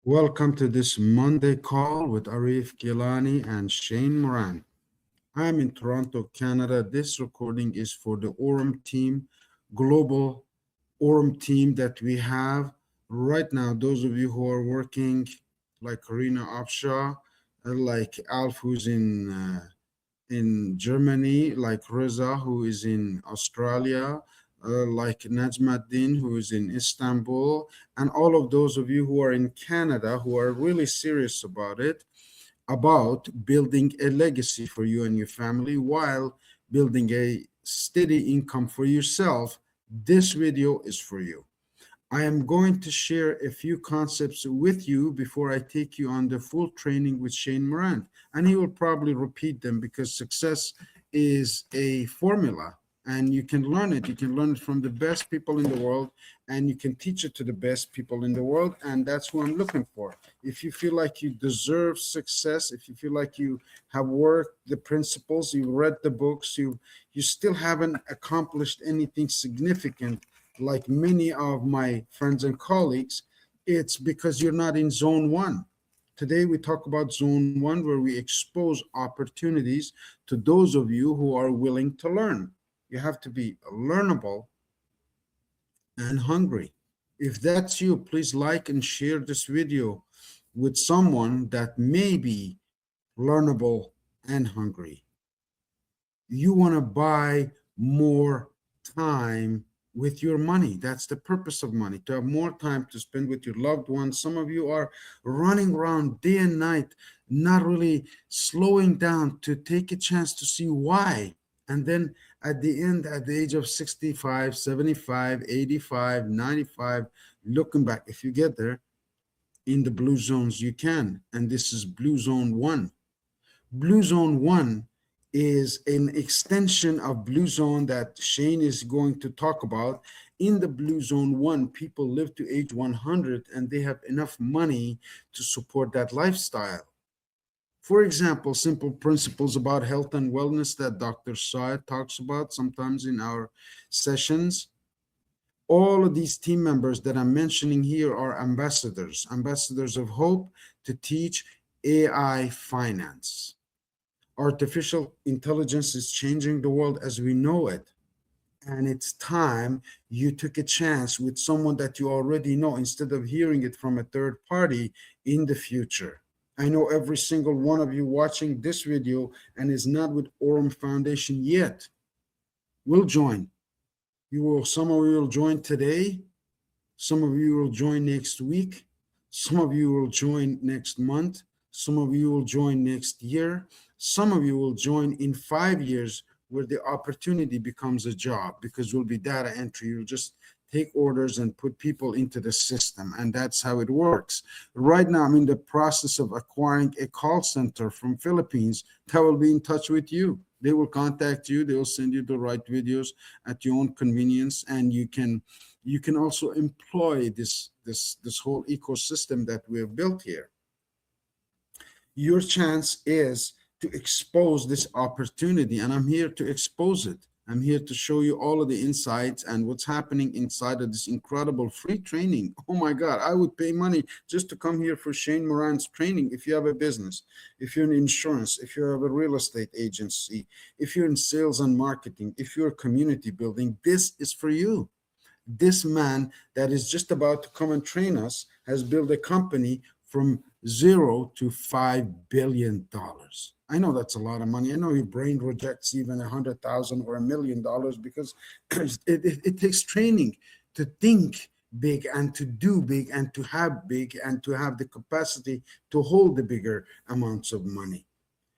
Welcome to this Monday call with Arif Gilany and Shane Morand. I'm in Toronto, Canada. This recording is for the Aurum team, global Aurum team that we have right now. Those of you who are working like Karina Afshar, like Alf, who's in Germany, like Reza, who is in Australia, like Najmuddin, who is in Istanbul, and all of those of you who are in Canada who are really serious about it, about building a legacy for you and your family while building a steady income for yourself. This video is for you. I am going to share a few concepts with you before I take you on the full training with Shane Morand. And he will probably repeat them because success is a formula and you can learn it. You can learn it from the best people in the world and you can teach it to the best people in the world. And that's who I'm looking for. If you feel like you deserve success, if you feel like you have worked the principles, you read the books, you still haven't accomplished anything significant, like many of my friends and colleagues, it's because you're not in zone one. Today, we talk about zone one, where we expose opportunities to those of you who are willing to learn. You have to be learnable and hungry. If that's you, please like and share this video with someone that may be learnable and hungry. You want to buy more time with your money. That's the purpose of money, to have more time to spend with your loved ones. Some of you are running around day and night, not really slowing down to take a chance to see why. And then at the end, at the age of 65, 75, 85, 95, looking back, if you get there in the blue zones, you can. And this is blue zone one. Blue zone one is an extension of blue zone that Shane is going to talk about. In the blue zone one, people live to age 100 and they have enough money to support that lifestyle. For example, simple principles about health and wellness that Dr. Syed talks about sometimes in our sessions. All of these team members that I'm mentioning here are ambassadors of hope to teach AI finance. Artificial intelligence is changing the world as we know it. And it's time you took a chance with someone that you already know instead of hearing it from a third party in the future. I know every single one of you watching this video and is not with Aurum Foundation yet will join. Some of you will join today. Some of you will join next week. Some of you will join next month. Some of you will join next year. Some of you will join in 5 years, where the opportunity becomes a job, because you'll be data entry. You'll just take orders and put people into the system. And that's how it works. Right now, I'm in the process of acquiring a call center from Philippines that will be in touch with you. They will contact you. They will send you the right videos at your own convenience. And you can also employ this whole ecosystem that we have built here. Your chance is to expose this opportunity, and I'm here to expose it. I'm here to show you all of the insights and what's happening inside of this incredible free training. Oh my God, I would pay money just to come here for Shane Morand's training. If you have a business, if you're in insurance, if you have a real estate agency, if you're in sales and marketing, if you're community building, this is for you. This man that is just about to come and train us has built a company from $0 to $5 billion. I know that's a lot of money. I know your brain rejects even $100,000 or $1 million because it takes training to think big and to do big and to have big and to have the capacity to hold the bigger amounts of money.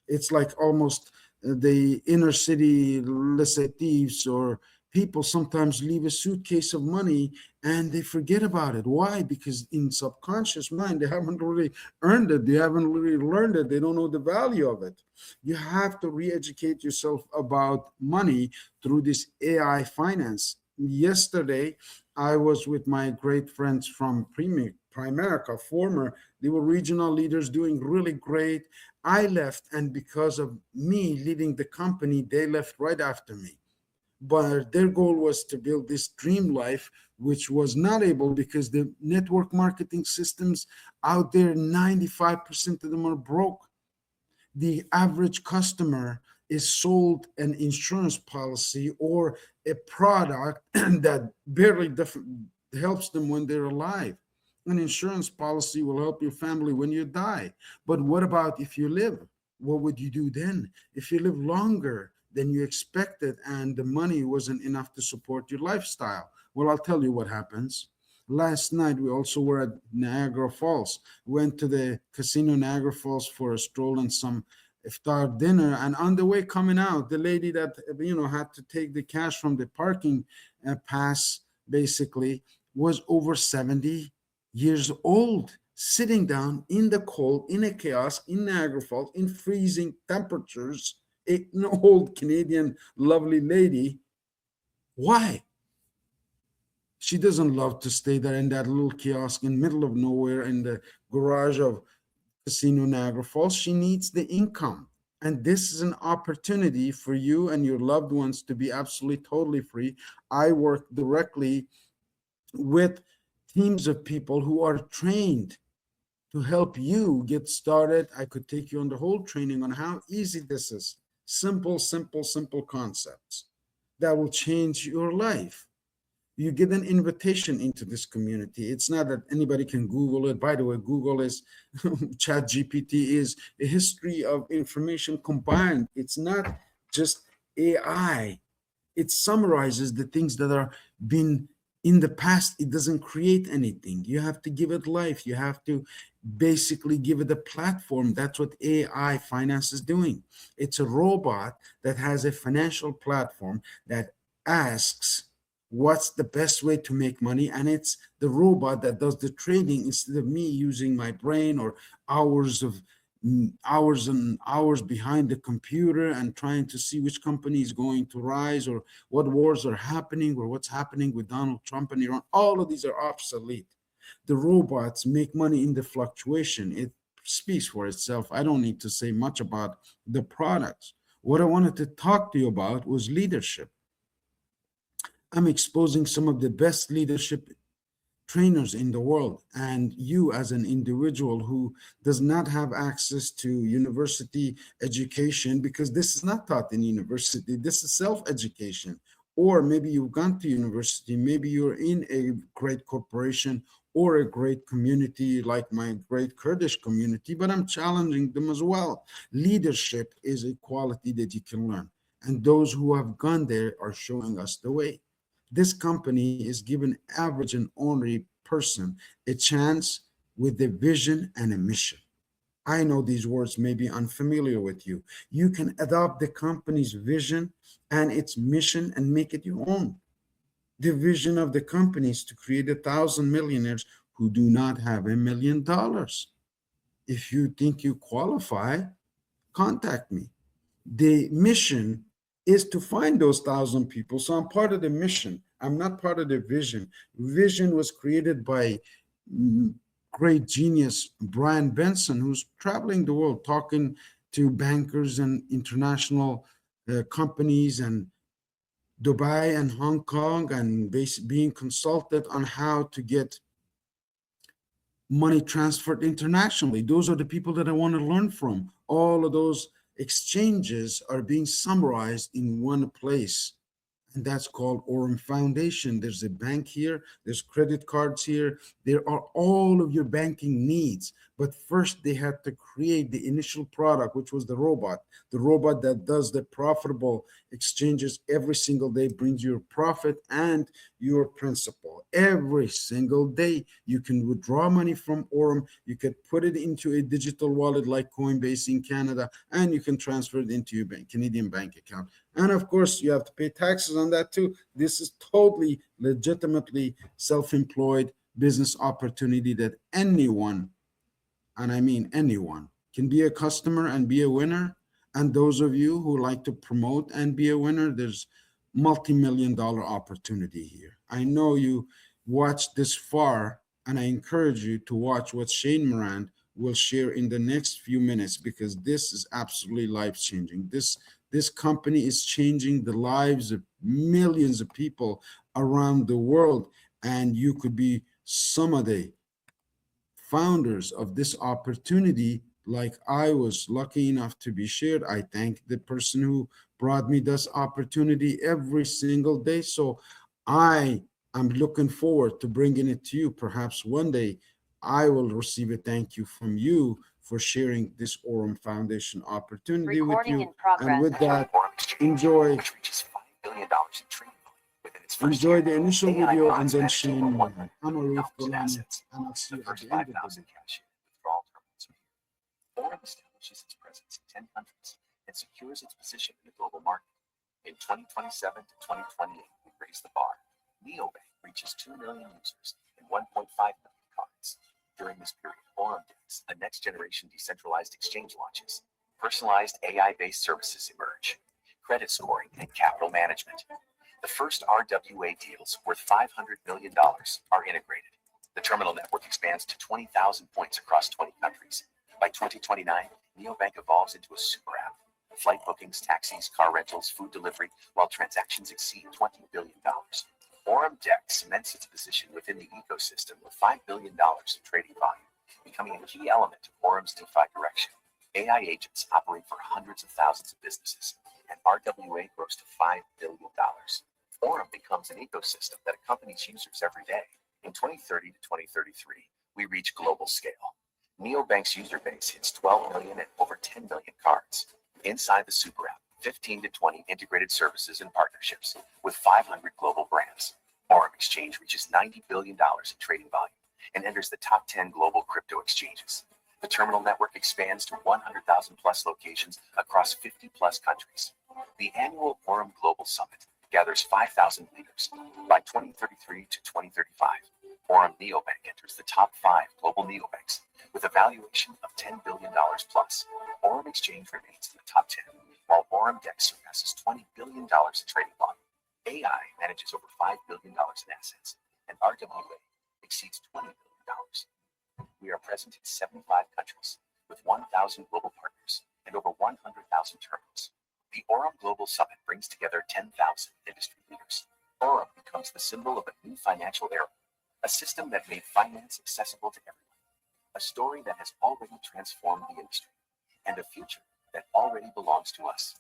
It's like almost the inner city, let's say, thieves or people sometimes leave a suitcase of money and they forget about it. Why? Because in subconscious mind, they haven't really earned it. They haven't really learned it. They don't know the value of it. You have to re-educate yourself about money through this AI finance. Yesterday, I was with my great friends from Primerica, they were regional leaders doing really great. I left, and because of me leading the company, they left right after me. but their goal was to build this dream life, which was not able because the network marketing systems out there, 95% of them are broke. The average customer is sold an insurance policy or a product that barely helps them when they're alive. An insurance policy will help your family when you die. But what about if you live? What would you do then? If you live longer than you expected and the money wasn't enough to support your lifestyle? Well, I'll tell you what happens. Last night, we also were at Niagara Falls. Went to the casino Niagara Falls for a stroll and some iftar dinner. And on the way coming out, the lady that had to take the cash from the parking pass basically was over 70 years old, sitting down in the cold in a kiosk in Niagara Falls in freezing temperatures. An old Canadian lovely lady. Why? She doesn't love to stay there in that little kiosk in the middle of nowhere in the garage of Casino Niagara Falls. She needs the income. And this is an opportunity for you and your loved ones to be absolutely, totally free. I work directly with teams of people who are trained to help you get started. I could take you on the whole training on how easy this is. Simple, simple, simple concepts that will change your life. You get an invitation into this community. It's not that anybody can Google it. By the way, Google is, Chat GPT is a history of information combined. It's not just AI. It summarizes the things that are been in the past. It doesn't create anything. You have to give it life. You have to basically give it a platform. That's what AI finance is doing. It's a robot that has a financial platform that asks, what's the best way to make money? And it's the robot that does the trading instead of me using my brain or hours and hours behind the computer and trying to see which company is going to rise or what wars are happening or what's happening with Donald Trump and Iran. All of these are obsolete. The robots make money in the fluctuation. It speaks for itself. I don't need to say much about the products. What I wanted to talk to you about was leadership. I'm exposing some of the best leadership trainers in the world, and you as an individual who does not have access to university education, because this is not taught in university, this is self-education. Or maybe you've gone to university, maybe you're in a great corporation or a great community like my great Kurdish community, but I'm challenging them as well. Leadership is a quality that you can learn, and those who have gone there are showing us the way. This company is giving average and ordinary person a chance with a vision and a mission. I know these words may be unfamiliar with you. You can adopt the company's vision and its mission and make it your own. The vision of the company is to create 1,000 millionaires who do not have $1 million. If you think you qualify, contact me. The mission is to find those 1,000 people. So I'm part of the mission. I'm not part of the vision. Vision was created by great genius Brian Benson, who's traveling the world talking to bankers and international companies and Dubai and Hong Kong, and being consulted on how to get money transferred internationally. Those are the people that I want to learn from. All of those exchanges are being summarized in one place, and that's called Aurum Foundation. There's a bank here, there's credit cards here, there are all of your banking needs. But first they had to create the initial product, which was the robot that does the profitable exchanges every single day, brings your profit and your principal. Every single day you can withdraw money from Aurum, you could put it into a digital wallet like Coinbase in Canada, and you can transfer it into your Canadian bank account. And of course, you have to pay taxes on that too. This is totally legitimately self-employed business opportunity that anyone, and I mean anyone, can be a customer and be a winner. And those of you who like to promote and be a winner, there's multi-million-dollar opportunity here. I know you watched this far, and I encourage you to watch what Shane Morand will share in the next few minutes, because this is absolutely life-changing. This company is changing the lives of millions of people around the world, and you could be some of the founders of this opportunity like I was lucky enough to be shared. I thank the person who brought me this opportunity every single day. So I am looking forward to bringing it to you. Perhaps one day I will receive a thank you from you for sharing this Aurum Foundation opportunity with you. And with that, enjoy enjoy the initial video and then Shane Morand. I'm Arif Gilany, and I'll see you at the end of the video. Aurum establishes its presence in 10 countries and secures its position in the global market. In 2027 to 2028, we raise the bar. Neobank reaches 2 million users and 1.5 million cards. During this period, Aurum Dex, a next-generation decentralized exchange, launches. Personalized AI-based services emerge. Credit scoring and capital management. The first RWA deals worth $500 million are integrated. The terminal network expands to 20,000 points across 20 countries. By 2029, Neobank evolves into a super app. Flight bookings, taxis, car rentals, food delivery, while transactions exceed $20 billion. Aurum Dex cements its position within the ecosystem with $5 billion in trading volume, becoming a key element of Aurum's DeFi direction. AI agents operate for hundreds of thousands of businesses, and RWA grows to $5 billion. Aurum becomes an ecosystem that accompanies users every day. In 2030 to 2033, we reach global scale. Neobank's user base hits 12 million and over 10 million cards. Inside the super app, 15 to 20 integrated services and partnerships with 500 global brands. Aurum Exchange reaches $90 billion in trading volume and enters the top 10 global crypto exchanges. The terminal network expands to 100,000 plus locations across 50 plus countries. The annual Aurum Global Summit gathers 5,000 leaders. By 2033 to 2035, Aurum Neobank enters the top 5 global neobanks with a valuation of $10 billion plus. Aurum Exchange remains in the top 10, while Aurum Dex surpasses $20 billion in trading volume. AI manages over $5 billion in assets, and RWA exceeds $20 billion. We are present in 75 countries with 1,000 global partners and over 100,000 terminals. The Aurum Global Summit brings together 10,000 industry leaders. Aurum becomes the symbol of a new financial era, a system that made finance accessible to everyone. A story that has already transformed the industry, and a future that already belongs to us.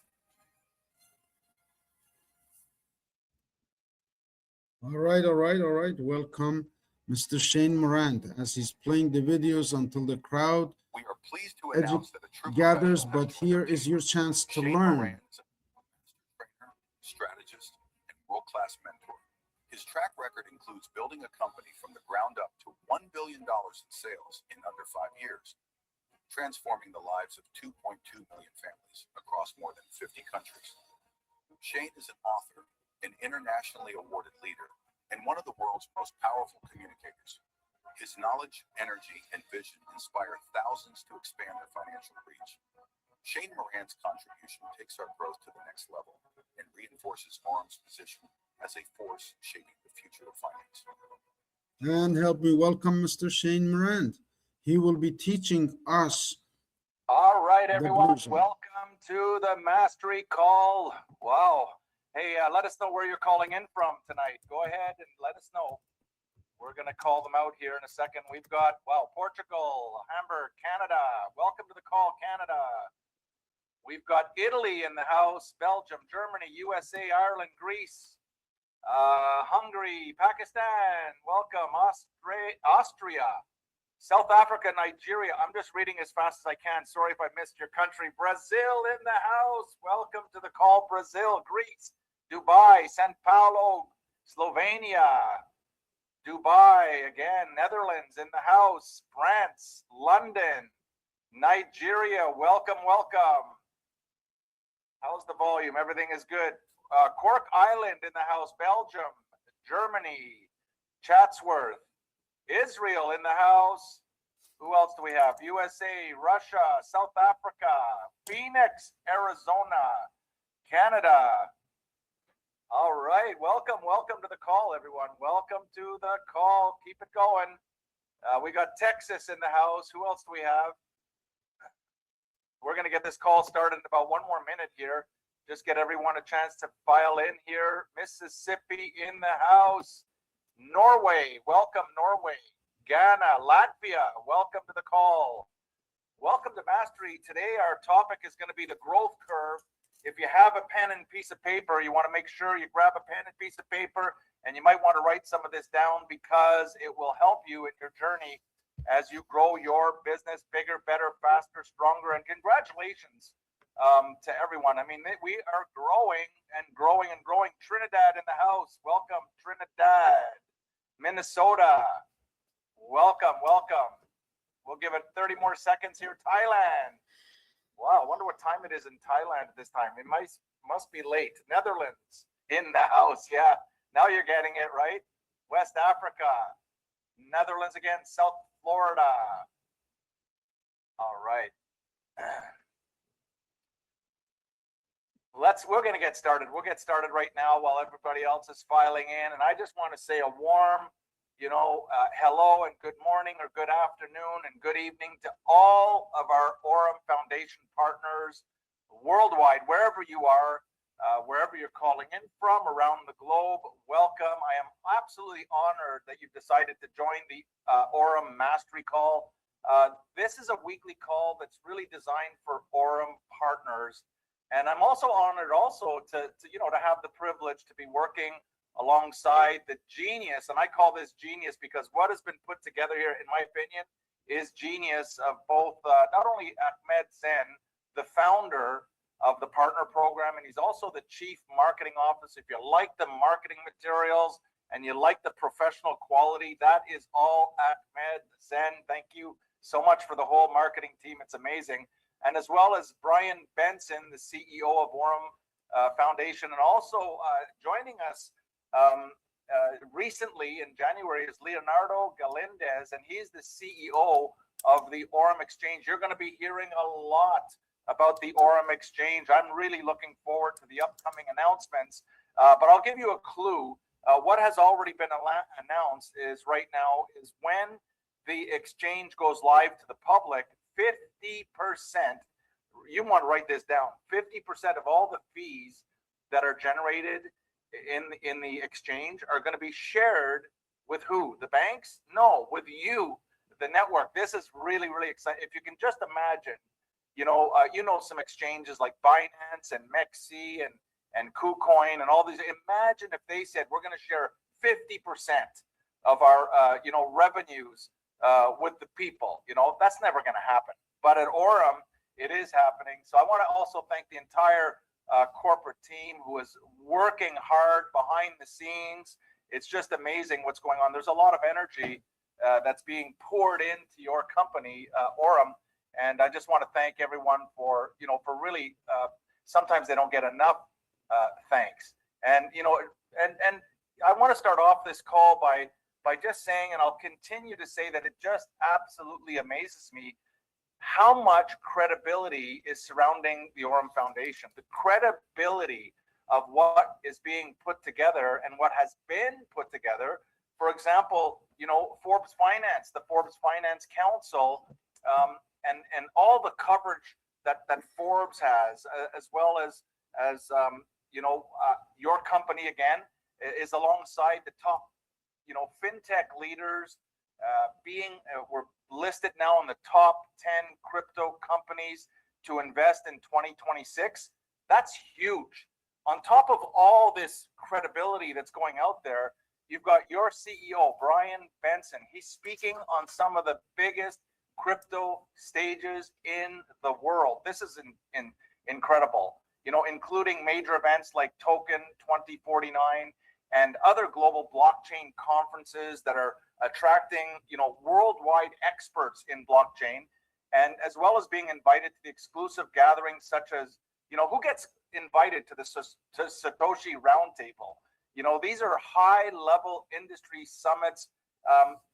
All right. Welcome, Mr. Shane Morand, as he's playing the videos until the crowd We are pleased to announce that a true gathers, but here is your chance to learn. Trainer, strategist, and world-class mentor. His track record includes building a company from the ground up to $1 billion in sales in under 5 years, transforming the lives of 2.2 million families across more than 50 countries. Shane is an author, an internationally awarded leader, and one of the world's most powerful communicators. His knowledge, energy, and vision inspire thousands to expand their financial reach. Shane Morand's contribution takes our growth to the next level and reinforces Aurum's position as a force shaping the future of finance. And help me welcome Mr. Shane Morand. He will be teaching us. All right, everyone, welcome to the Mastery Call. Wow. Hey, let us know where you're calling in from tonight. Go ahead and let us know. We're going to call them out here in a second. We've got, Portugal, Hamburg, Canada. Welcome to the call, Canada. We've got Italy in the house, Belgium, Germany, USA, Ireland, Greece, Hungary, Pakistan. Welcome, Austria, South Africa, Nigeria. I'm just reading as fast as I can. Sorry if I missed your country. Brazil in the house. Welcome to the call, Brazil, Greece, Dubai, Sao Paulo, Slovenia, Dubai again, Netherlands in the house, France, London, Nigeria. Welcome. How's the volume? Everything is good. Cork Island in the house, Belgium, Germany, Chatsworth, Israel in the house. Who else do we have? USA, Russia, South Africa, Phoenix, Arizona, Canada. All right, welcome to the call, everyone. Welcome to the call. Keep it going. We got Texas in the house. Who else do we have? We're going to get this call started in about 1 more minute here. Just get everyone a chance to file in here. Mississippi in the house. Norway, welcome Norway. Ghana, Latvia, welcome to the call. Welcome to Mastery. Today our topic is going to be the growth curve. If you have a pen and piece of paper, you want to make sure you grab a pen and piece of paper, and you might want to write some of this down because it will help you in your journey as you grow your business bigger, better, faster, stronger. And congratulations to everyone. I mean, we are growing and growing and growing. Trinidad in the house. Welcome, Trinidad. Minnesota. Welcome, welcome. We'll give it 30 more seconds here. Thailand. Wow, I wonder what time it is in Thailand at this time. It must be late. Netherlands in the house. Yeah, now you're getting it right. West Africa. Netherlands again. South Florida. All right. We're going to get started. We'll get started right now while everybody else is filing in. And I just want to say a warm, hello and good morning or good afternoon and good evening to all of our Aurum Foundation partners worldwide, wherever you are, wherever you're calling in from around the globe. Welcome. I am absolutely honored that you've decided to join the Aurum Mastery Call. This is a weekly call that's really designed for Aurum partners. And I'm also honored to have the privilege to be working alongside the genius, and I call this genius because what has been put together here, in my opinion, is genius of both not only Ahmed Zen, the founder of the partner program, and he's also the chief marketing officer. If you like the marketing materials and you like the professional quality, that is all Ahmed Zen. Thank you so much for the whole marketing team. It's amazing. And as well as Brian Benson, the CEO of Aurum Foundation, and also joining us recently in January is Leonardo Galindez, and he's the CEO of the Aurum Exchange. You're going to be hearing a lot about the Aurum Exchange. I'm really looking forward to the upcoming announcements, but I'll give you a clue. What has already been announced is right now is when the exchange goes live to the public, 50%, you want to write this down, 50% of all the fees that are generated in the exchange are going to be shared with who? The banks? No, with you, the network. This is really, really exciting. If you can just imagine, some exchanges like Binance and Mexi and KuCoin and all these. Imagine if they said we're going to share 50% of our revenues with the people. That's never going to happen. But at Aurum, it is happening. So I want to also thank the entire corporate team who is working hard behind the scenes. It's just amazing what's going on. There's a lot of energy that's being poured into your company, Aurum, and I just want to thank everyone for really sometimes they don't get enough thanks. And and I want to start off this call by just saying, and I'll continue to say that it just absolutely amazes me how much credibility is surrounding the Aurum Foundation. The credibility of what is being put together and what has been put together. For example, Forbes Finance, the Forbes Finance Council, and all the coverage that Forbes has, as well as your company again is alongside the top, fintech leaders. We're listed now in the top 10 crypto companies to invest in 2026. That's huge. On top of all this credibility that's going out there, you've got your CEO, Brian Benson. He's speaking on some of the biggest crypto stages in the world. This is incredible, including major events like Token 2049 and other global blockchain conferences that are attracting, worldwide experts in blockchain, and as well as being invited to the exclusive gatherings such as, who gets invited to the Satoshi Roundtable? These are high-level industry summits.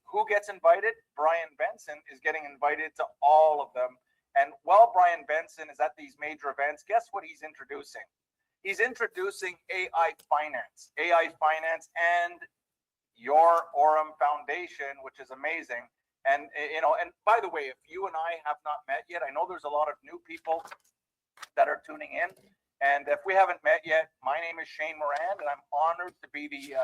Who gets invited? Brian Benson is getting invited to all of them. And while Brian Benson is at these major events, guess what he's introducing? He's introducing AI finance and your Aurum Foundation, which is amazing. And, and by the way, if you and I have not met yet, I know there's a lot of new people that are tuning in. And if we haven't met yet, my name is Shane Morand, and I'm honored to be the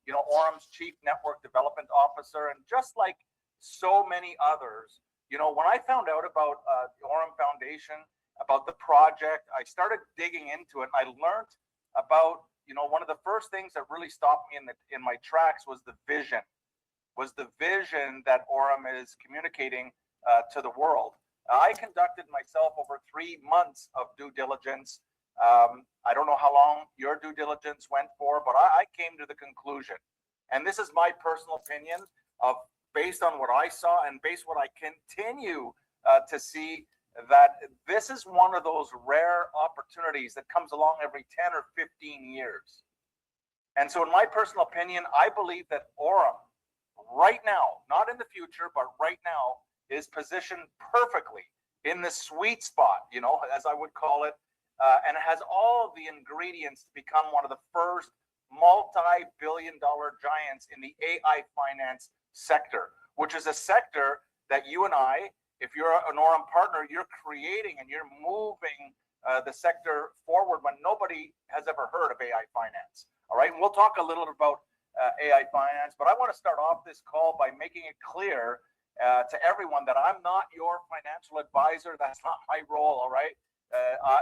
Aurum's Chief Network Development Officer. And just like so many others, when I found out about the Aurum Foundation, about the project, I started digging into it, and I learned about one of the first things that really stopped me in my tracks was the vision. That Aurum is communicating to the world. I conducted myself over 3 months of due diligence. I don't know how long your due diligence went for, but I came to the conclusion, and this is my personal opinion, based on what I saw and based on what I continue to see, that this is one of those rare opportunities that comes along every 10 or 15 years. And so in my personal opinion, I believe that Aurum right now, not in the future, but right now, is positioned perfectly in the sweet spot, as I would call it, and it has all of the ingredients to become one of the first multi-billion-dollar giants in the AI finance sector, which is a sector that you and I, if you're an Aurum partner, you're creating and you're moving the sector forward when nobody has ever heard of AI finance. All right, and we'll talk a little about AI finance, but I want to start off this call by making it clear to everyone that I'm not your financial advisor. That's not my role. All right,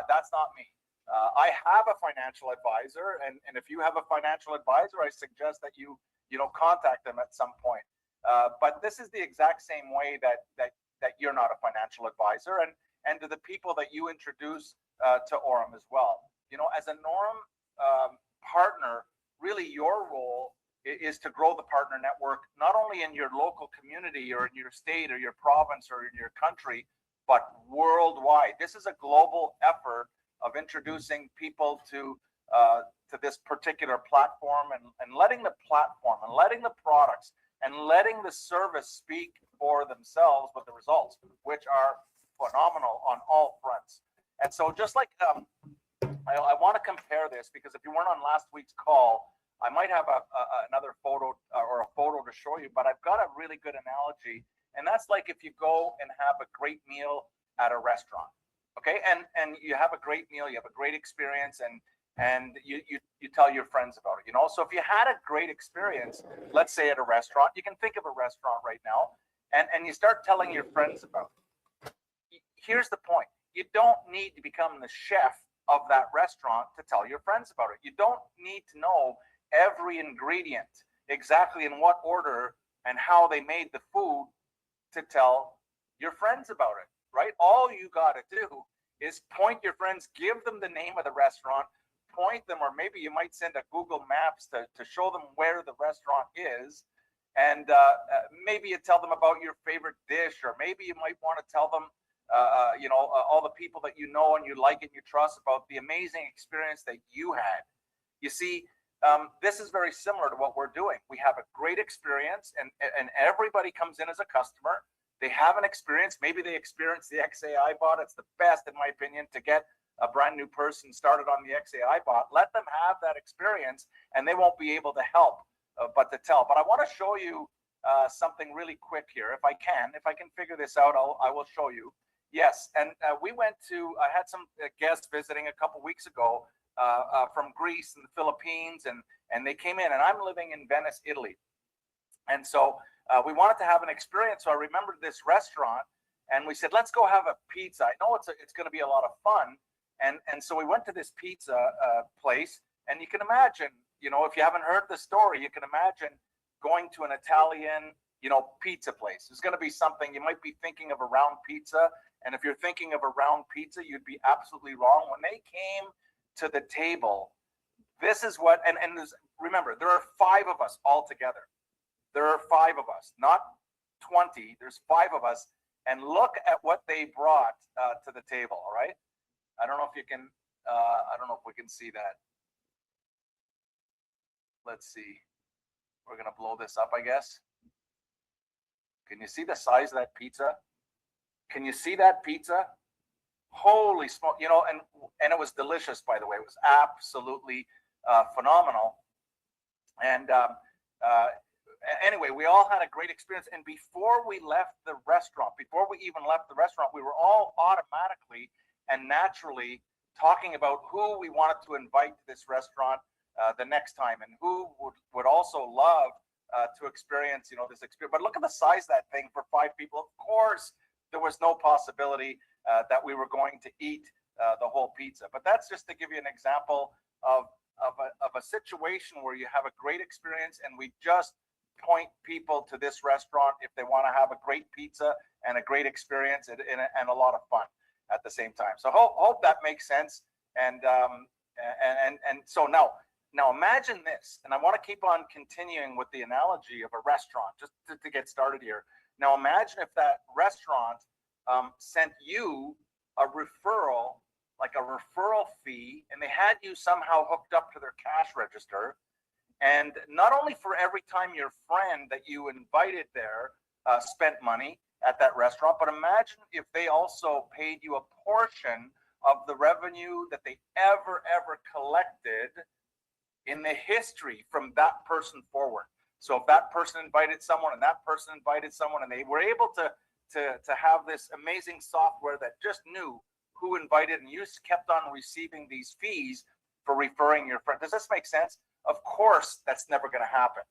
that's not me. I have a financial advisor, and if you have a financial advisor, I suggest that you contact them at some point. But this is the exact same way that you're not a financial advisor, and to the people that you introduce to Aurum as well. As an Aurum partner, really your role is to grow the partner network, not only in your local community or in your state or your province or in your country, but worldwide. This is a global effort of introducing people to this particular platform and letting the platform and letting the products and letting the service speak for themselves with the results, which are phenomenal on all fronts. And so just like I want to compare this, because if you weren't on last week's call, I might have another photo or a photo to show you, but I've got a really good analogy. And that's like if you go and have a great meal at a restaurant, okay? And you have a great meal, you have a great experience, and you tell your friends about it, So if you had a great experience, let's say at a restaurant, you can think of a restaurant right now, and you start telling your friends about it. Here's the point. You don't need to become the chef of that restaurant to tell your friends about it. You don't need to know every ingredient, exactly in what order and how they made the food to tell your friends about it, right? All you got to do is point your friends, give them the name of the restaurant, point them, or maybe you might send a Google Maps to show them where the restaurant is. And maybe you tell them about your favorite dish, or maybe you might want to tell them, all the people that you know and you like and you trust about the amazing experience that you had. You see, this is very similar to what we're doing. We have a great experience, and everybody comes in as a customer. They have an experience. Maybe they experience the XAI bot. It's the best, in my opinion, to get a brand new person started on the XAI bot. Let them have that experience, and they won't be able to help but to tell. But I want to show you something really quick here. If I can figure this out, I will show you. Yes, and I had some guests visiting a couple weeks ago from Greece and the Philippines, and they came in, and I'm living in Venice, Italy. And so we wanted to have an experience. So I remembered this restaurant, and we said, let's go have a pizza. I know it's going to be a lot of fun. And so we went to this pizza place, and you can imagine, if you haven't heard the story, you can imagine going to an Italian, pizza place. It's going to be something, you might be thinking of a round pizza. And if you're thinking of a round pizza, you'd be absolutely wrong. When they came to the table, this is what, and remember, there are 5 of us all together. There are 5 of us, not 20. There's 5 of us. And look at what they brought to the table, all right? I don't know if you can, I don't know if we can see that. Let's see. We're going to blow this up, I guess. Can you see the size of that pizza? Can you see that pizza? Holy smoke, and it was delicious, by the way. It was absolutely phenomenal. And anyway, we all had a great experience. And before we left the restaurant, we were all automatically and naturally talking about who we wanted to invite to this restaurant the next time, and who would also love to experience, this experience. But look at the size of that thing for 5 people. Of course, there was no possibility that we were going to eat the whole pizza. But that's just to give you an example of a situation where you have a great experience, and we just point people to this restaurant if they want to have a great pizza and a great experience and a lot of fun at the same time. So hope that makes sense. And so now imagine this, and I want to keep on continuing with the analogy of a restaurant just to get started here. Now imagine if that restaurant sent you a referral, like a referral fee, and they had you somehow hooked up to their cash register. And not only for every time your friend that you invited there spent money at that restaurant, but imagine if they also paid you a portion of the revenue that they ever collected in the history from that person forward. So if that person invited someone and that person invited someone, and they were able to have this amazing software that just knew who invited, and you kept on receiving these fees for referring your friend. Does this make sense? Of course, that's never going to happen,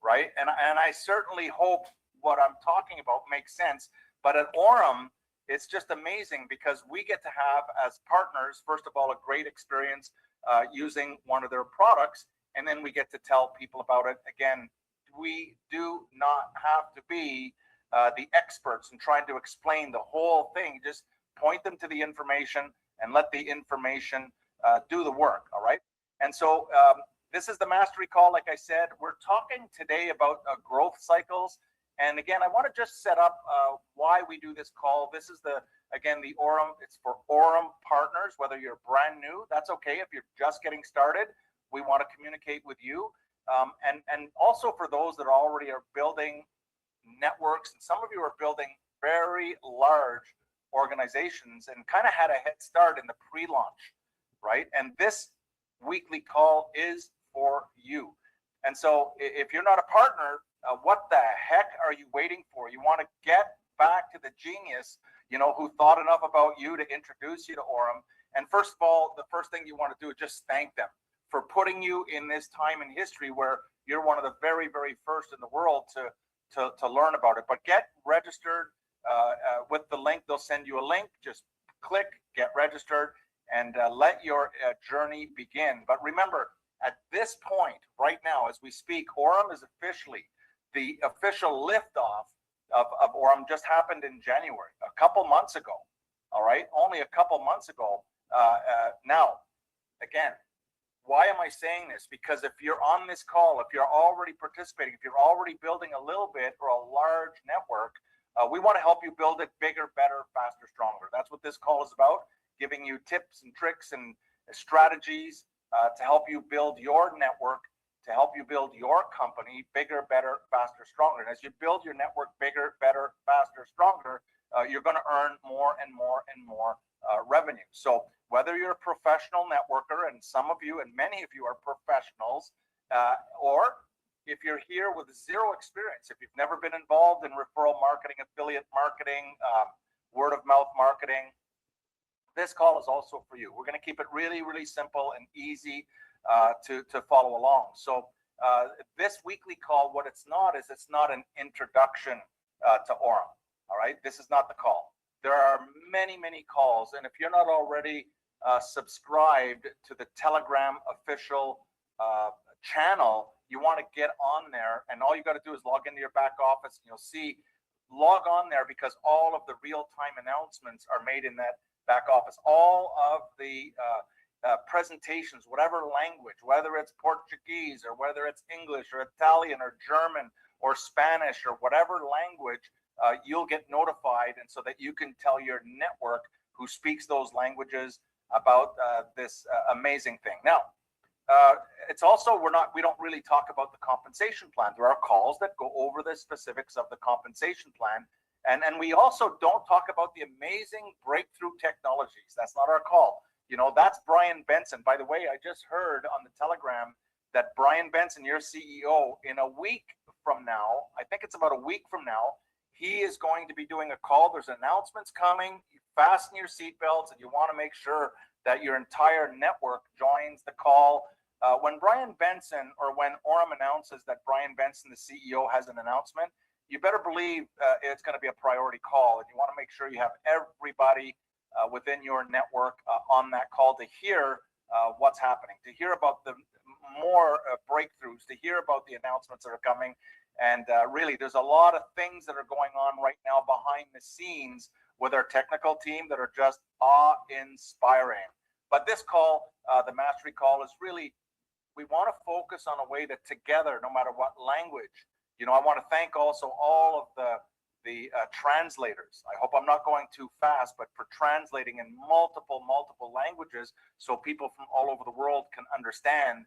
right? And I certainly hope what I'm talking about makes sense. But at Aurum, it's just amazing because we get to have, as partners, first of all, a great experience using one of their products, and then we get to tell people about it. Again, we do not have to be the experts in trying to explain the whole thing. Just point them to the information and let the information do the work, all right? And so this is the Mastery Call. Like I said, we're talking today about growth cycles. And again, I want to just set up why we do this call. This is the Aurum. It's for Aurum partners, whether you're brand new, that's okay. If you're just getting started, we want to communicate with you. And also for those that already are building networks, and some of you are building very large organizations and kind of had a head start in the pre-launch, right? And this weekly call is for you. And so if you're not a partner, what the heck are you waiting for? You want to get back to the genius, who thought enough about you to introduce you to Aurum. And first of all, the first thing you want to do is just thank them for putting you in this time in history where you're one of the very, very first in the world to learn about it. But get registered with the link. They'll send you a link. Just click, get registered, and let your journey begin. But remember, at this point, right now, as we speak, Aurum is officially, the official liftoff of Aurum just happened in January, a couple months ago. All right, only a couple months ago. Now, again, why am I saying this? Because if you're on this call, if you're already participating, if you're already building a little bit or a large network, we want to help you build it bigger, better, faster, stronger. That's what this call is about, giving you tips and tricks and strategies to help you build your network, to help you build your company bigger, better, faster, stronger. And as you build your network bigger, better, faster, stronger, you're going to earn more and more and more revenue. So whether you're a professional networker, and some of you and many of you are professionals, or if you're here with zero experience, if you've never been involved in referral marketing, affiliate marketing, word of mouth marketing, this call is also for you. We're going to keep it really, really simple and easy to follow along. So this weekly call, what it's not is it's not an introduction to Aurum. All right, this is not the call. There are many, many calls, and if you're not already subscribed to the Telegram official channel, you want to get on there, and all you got to do is log into your back office, and you'll see, log on there, because all of the real-time announcements are made in that back office. All of the presentations, whatever language, whether it's Portuguese or whether it's English or Italian or German or Spanish or whatever language, you'll get notified, and so that you can tell your network who speaks those languages about this amazing thing. Now, it's also, we don't really talk about the compensation plan. There are calls that go over the specifics of the compensation plan, and we also don't talk about the amazing breakthrough technologies. That's not our call. That's Brian Benson. By the way, I just heard on the Telegram that Brian Benson, your CEO, in a week from now, I think it's about a week from now, he is going to be doing a call. There's announcements coming. You fasten your seatbelts, and you want to make sure that your entire network joins the call. When Brian Benson, or when Aurum announces that Brian Benson, the CEO, has an announcement, you better believe it's going to be a priority call, and you want to make sure you have everybody within your network on that call to hear what's happening, to hear about the more breakthroughs, to hear about the announcements that are coming. And really, there's a lot of things that are going on right now behind the scenes with our technical team that are just awe-inspiring. But this call, the Mastery Call, is really, we want to focus on a way that together, no matter what language, I want to thank also all of the translators. I hope I'm not going too fast, but for translating in multiple languages so people from all over the world can understand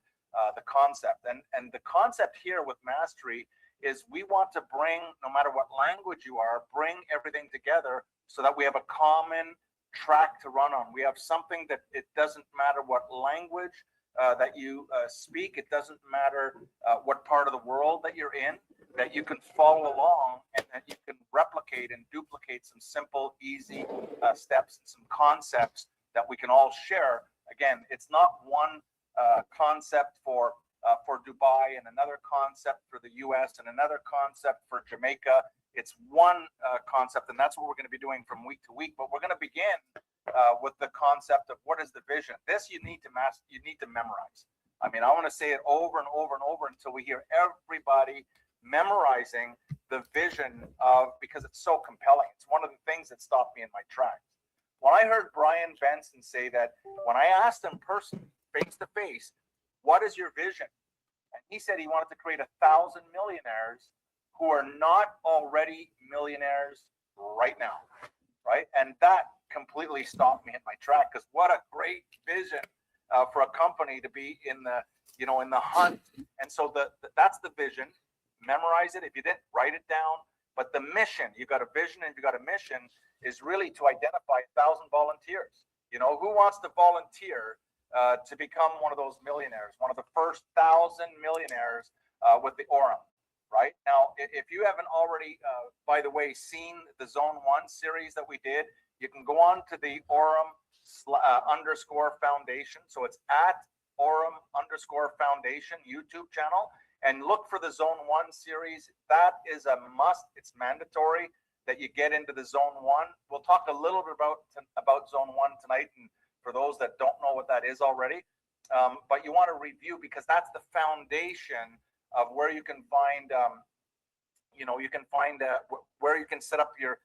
the concept. And the concept here with Mastery is we want to bring, no matter what language you are, bring everything together so that we have a common track to run on. We have something that it doesn't matter what language that you speak, it doesn't matter what part of the world that you're in, that you can follow along and that you can replicate and duplicate some simple, easy steps and some concepts that we can all share. Again, it's not one concept for Dubai and another concept for the US and another concept for Jamaica. It's one concept, and that's what we're going to be doing from week to week. But we're going to begin with the concept of what is the vision. This you need to memorize. I mean, I want to say it over and over and over until we hear everybody memorizing the vision of, because it's so compelling. It's one of the things that stopped me in my tracks. When I heard Brian Benson say that, when I asked him personally, face to face, what is your vision? And he said he wanted to create 1,000 millionaires who are not already millionaires right now, right? And that completely stopped me in my track, because what a great vision for a company to be in the, in the hunt. And so that's the vision. Memorize it. If you didn't, write it down. But the mission, you've got a vision and you've got a mission, is really to identify 1,000 volunteers. Who wants to volunteer to become one of those millionaires, one of the first 1,000 millionaires with the Aurum, right? Now, if you haven't already, by the way, seen the Zone 1 series that we did, you can go on to the Aurum _ foundation. So it's at Aurum _ foundation YouTube channel, and look for the Zone 1 series. That is a must. It's mandatory that you get into the Zone 1. We'll talk a little bit about Zone 1 tonight, and for those that don't know what that is already. But you want to review, because that's the foundation of where you can find, where you can set up your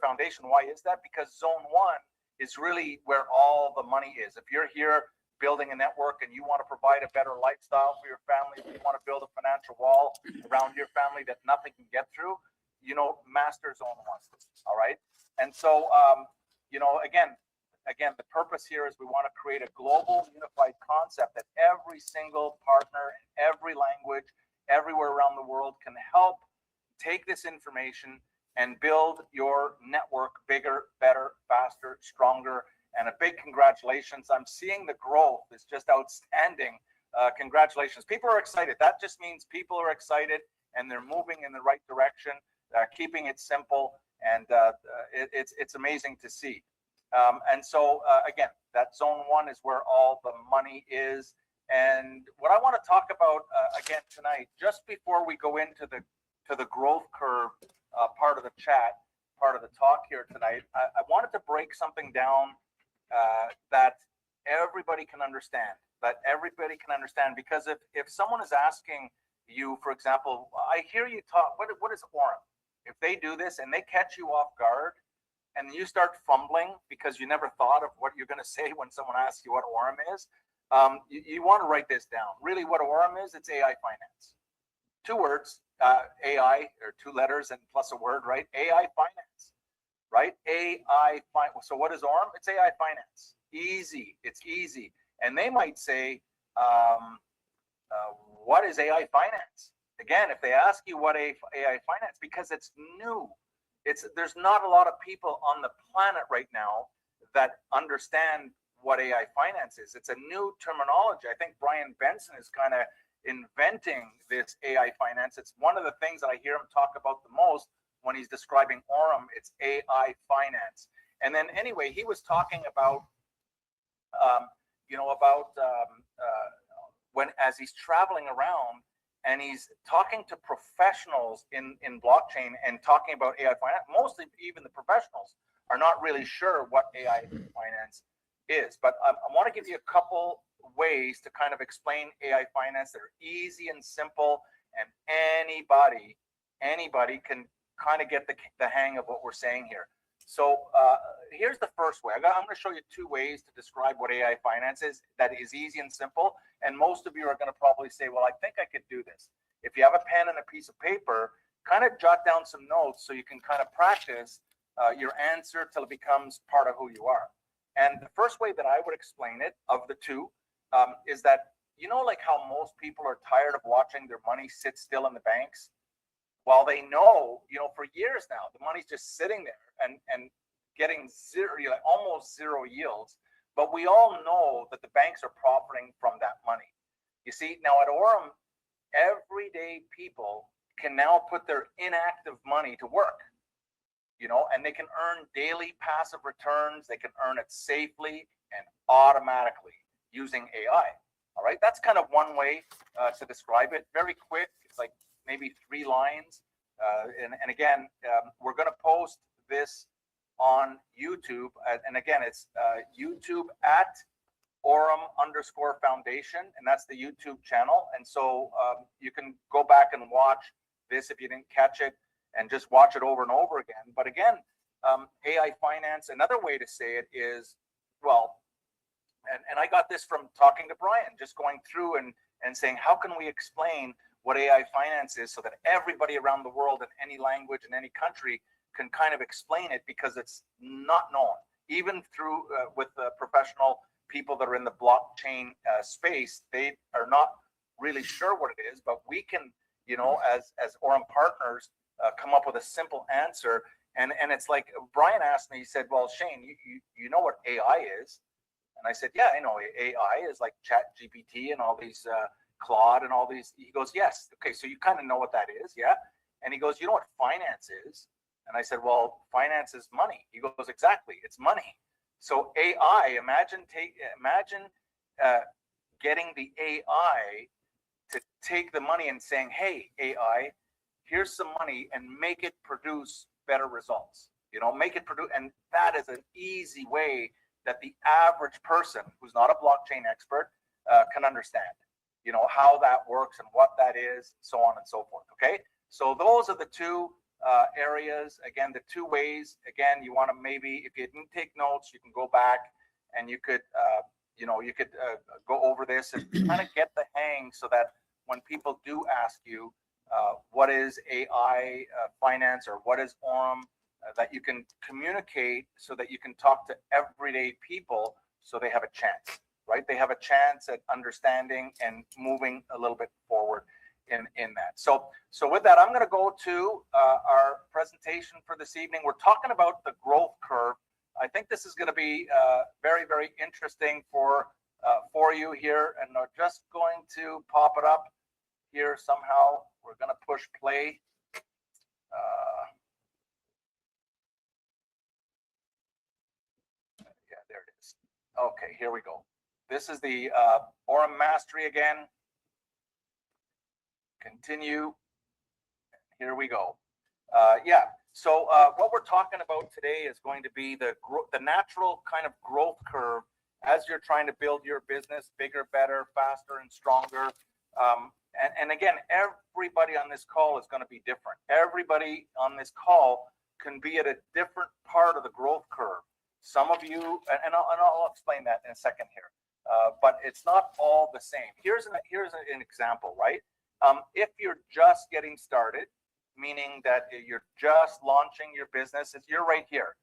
foundation. Why is that? Because Zone 1 is really where all the money is. If you're here building a network and you want to provide a better lifestyle for your family, if you want to build a financial wall around your family that nothing can get through, master Zone 1. All right. And so, again, the purpose here is we want to create a global unified concept that every single partner in every language, everywhere around the world, can help take this information and build your network bigger, better, faster, stronger. And a big congratulations. I'm seeing the growth is just outstanding. Congratulations. People are excited. That just means people are excited and they're moving in the right direction, keeping it simple. And it's amazing to see. And so, again, that Zone 1 is where all the money is. And what I want to talk about again tonight, just before we go into the growth curve part of the chat, part of the talk here tonight, I wanted to break something down that everybody can understand. Because if someone is asking you, for example, I hear you talk, what is Aurum? If they do this and they catch you off guard, and you start fumbling because you never thought of what you're going to say when someone asks you what Aurum is, you want to write this down. Really, what Aurum is, it's AI finance. 2 words, AI, or 2 letters and plus a word, right? AI finance, right? AI finance. So what is Aurum? It's AI finance. Easy. It's easy. And they might say, what is AI finance? Again, if they ask you what AI finance, because it's new. There's not a lot of people on the planet right now that understand what AI finance is. It's a new terminology. I think Brian Benson is kind of inventing this AI finance. It's one of the things that I hear him talk about the most when he's describing Aurum. It's AI finance. And then anyway, he was talking about about as he's traveling around and he's talking to professionals in blockchain and talking about AI finance. Mostly, even the professionals are not really sure what AI finance is. But I want to give you a couple ways to kind of explain AI finance that are easy and simple, and anybody can kind of get the hang of what we're saying here. So here's the first way. I'm going to show you two ways to describe what AI finance is that is easy and simple. And most of you are going to probably say, well, I think I could do this. If you have a pen and a piece of paper, kind of jot down some notes so you can kind of practice your answer till it becomes part of who you are. And the first way that I would explain it of the two is that, like how most people are tired of watching their money sit still in the banks. While they know, for years now, the money's just sitting there and getting zero, almost zero yields. But we all know that the banks are profiting from that money. You see, now at Aurum, everyday people can now put their inactive money to work, and they can earn daily passive returns. They can earn it safely and automatically using AI. All right, that's kind of one way to describe it. Very quick. It's like maybe 3 lines. And again, we're going to post this on YouTube. And again, it's YouTube at Aurum_foundation. And that's the YouTube channel. And so you can go back and watch this if you didn't catch it and just watch it over and over again. But again, AI finance, another way to say it is, well, and I got this from talking to Brian, just going through and saying, how can we explain what AI finance is so that everybody around the world in any language in any country can kind of explain it, because it's not known, even through with the professional people that are in the blockchain space. They are not really sure what it is, but we can, as Aurum partners, come up with a simple answer. And it's like Brian asked me, he said, well, Shane, you know what AI is? And I said, yeah, I know AI is like ChatGPT and all these Claude and all these. He goes, yes. Okay, so you kind of know what that is, yeah? And he goes, you know what finance is? And I said, well, finance is money. He goes, exactly, it's money. So AI, imagine getting the AI to take the money and saying, hey, AI, here's some money and make it produce better results. Make it produce. And that is an easy way that the average person who's not a blockchain expert can understand, how that works and what that is, so on and so forth. Okay. So those are the two areas. Again, the two ways. Again, you want to maybe, if you didn't take notes, you can go back and you could, go over this and kind of get the hang, so that when people do ask you what is AI finance or what is Aurum, that you can communicate so that you can talk to everyday people, so they have a chance, right? They have a chance at understanding and moving a little bit forward in that. So with that, I'm going to go to our presentation for this evening. We're talking about the growth curve. I think this is going to be very, very interesting for you here. And I'm just going to pop it up here somehow. We're going to push play. Yeah, there it is. Okay, here we go. This is the Aurum Mastery again. Continue. Here we go. Yeah. So what we're talking about today is going to be the natural kind of growth curve as you're trying to build your business bigger, better, faster, and stronger. And again, everybody on this call is going to be different. Everybody on this call can be at a different part of the growth curve. Some of you, and I'll explain that in a second here, but it's not all the same. Here's an example, right? If you're just getting started, meaning that you're just launching your business, you're right here,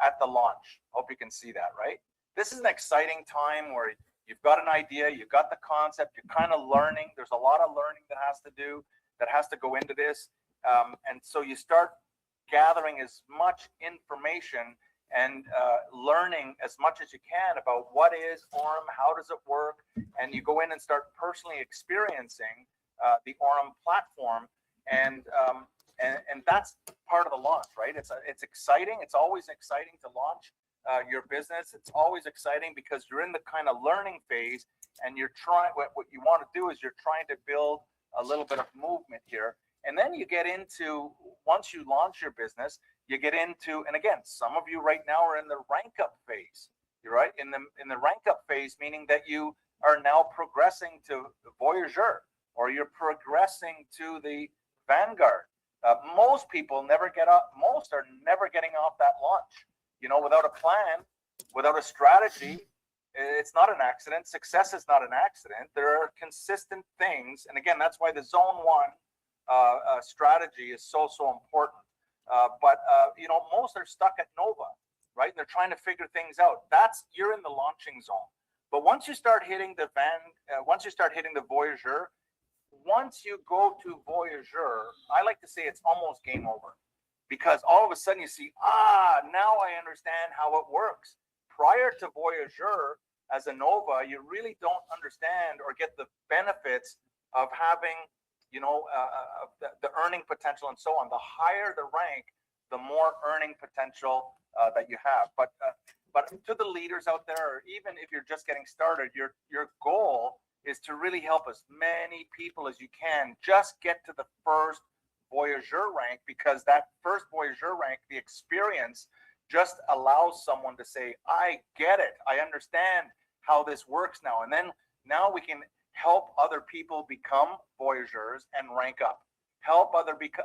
at the launch. Hope you can see that, right? This is an exciting time where you've got an idea, you've got the concept, you're kind of learning. There's a lot of learning that has to go into this. And so you start gathering as much information and learning as much as you can about what is Aurum, how does it work, and you go in and start personally experiencing the Aurum platform, and that's part of the launch, right? It's exciting. It's always exciting to launch your business, it's always exciting because you're in the kind of learning phase, and you're trying. What you want to do is you're trying to build a little bit of movement here, and then you get into, once you launch your business, you get into, and again, some of you right now are in the rank up phase. You're right in the rank up phase, meaning that you are now progressing to the Voyageur, or you're progressing to the Vanguard. Most people never get up. Most are never getting off that launch. Without a plan, without a strategy, it's not an accident. Success is not an accident. There are consistent things, and again, that's why the Zone 1 strategy is so important. But most are stuck at Nova, right? And they're trying to figure things out. You're in the launching zone. But once you start hitting the Voyageur, once you go to Voyageur, I like to say it's almost game over, because all of a sudden you see, now I understand how it works. Prior to Voyageur, as a Nova, you really don't understand or get the benefits of having, the earning potential and so on. The higher the rank, the more earning potential that you have. But to the leaders out there, or even if you're just getting started, your goal is to really help as many people as you can just get to the first Voyageur rank, because that first Voyageur rank, the experience, just allows someone to say, I get it. I understand how this works now. And then now we can help other people become Voyageurs and rank up.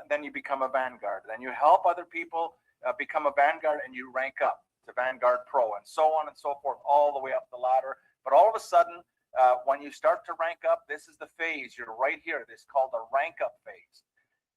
Then you become a Vanguard. Then you help other people become a Vanguard, and you rank up to Vanguard Pro, and so on and so forth, all the way up the ladder. But all of a sudden, when you start to rank up, this is the phase. You're right here. This is called the rank up phase.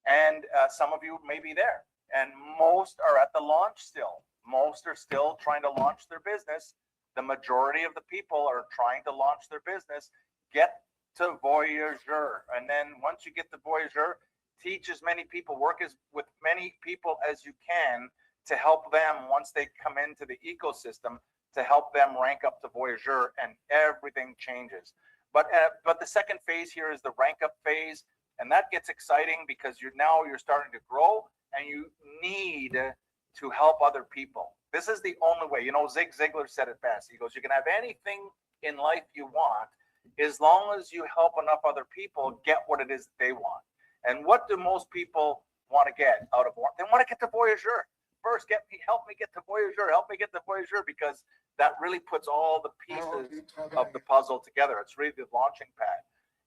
And some of you may be there, and most are at the launch still. Most are still trying to launch their business. The majority of the people are trying to launch their business. Get to Voyageur, and then once you get to Voyageur, teach as many people, work with many people as you can to help them, once they come into the ecosystem, to help them rank up to Voyageur, and everything changes. But the second phase here is the rank up phase, and that gets exciting because you're starting to grow, and you need to help other people. This is the only way. Zig Ziglar said it best. He goes, you can have anything in life you want as long as you help enough other people get what it is that they want. And what do most people want to get out of work? They want to get to Voyageur. First, help me get to Voyageur, because that really puts all the pieces of the puzzle together. It's really the launching pad.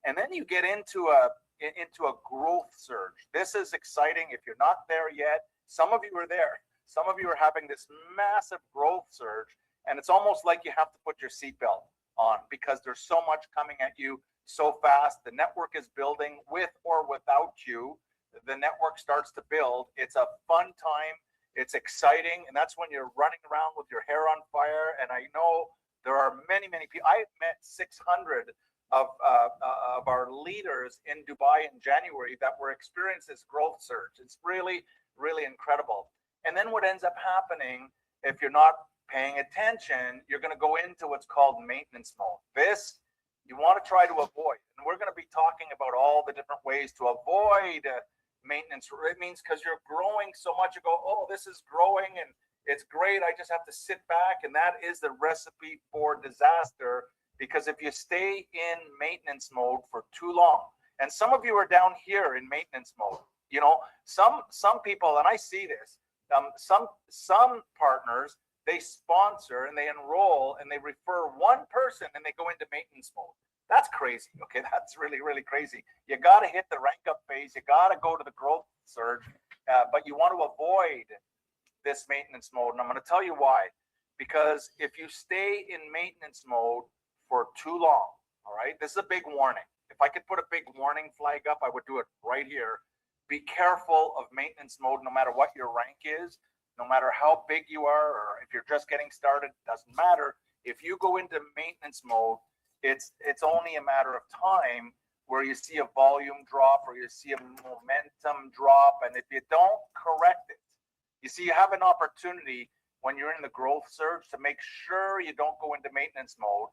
And then you get into a growth surge. This is exciting. If you're not there yet, some of you are there. Some of you are having this massive growth surge, and it's almost like you have to put your seatbelt on, because there's so much coming at you so fast. The network is building with or without you. The network starts to build. It's a fun time. It's exciting. And that's when you're running around with your hair on fire. And I know there are many, many people. I met 600 of our leaders in Dubai in January that were experiencing this growth surge. It's really, really incredible. And then what ends up happening, if you're not paying attention, you're going to go into what's called maintenance mode. This you want to try to avoid. And we're going to be talking about all the different ways to avoid maintenance. It means because you're growing so much, you go, oh, this is growing and it's great. I just have to sit back. And that is the recipe for disaster, because if you stay in maintenance mode for too long, and some of you are down here in maintenance mode, some people, and I see this, some partners, they sponsor and they enroll and they refer one person and they go into maintenance mode. That's crazy. Okay, that's really, really crazy. You got to hit the rank up phase. You got to go to the growth surge, but you want to avoid this maintenance mode. And I'm going to tell you why. Because if you stay in maintenance mode for too long, all right, this is a big warning. If I could put a big warning flag up, I would do it right here. Be careful of maintenance mode, no matter what your rank is. No matter how big you are, or if you're just getting started, doesn't matter. If you go into maintenance mode, it's only a matter of time where you see a volume drop or you see a momentum drop. And if you don't correct it, you see, you have an opportunity when you're in the growth surge to make sure you don't go into maintenance mode.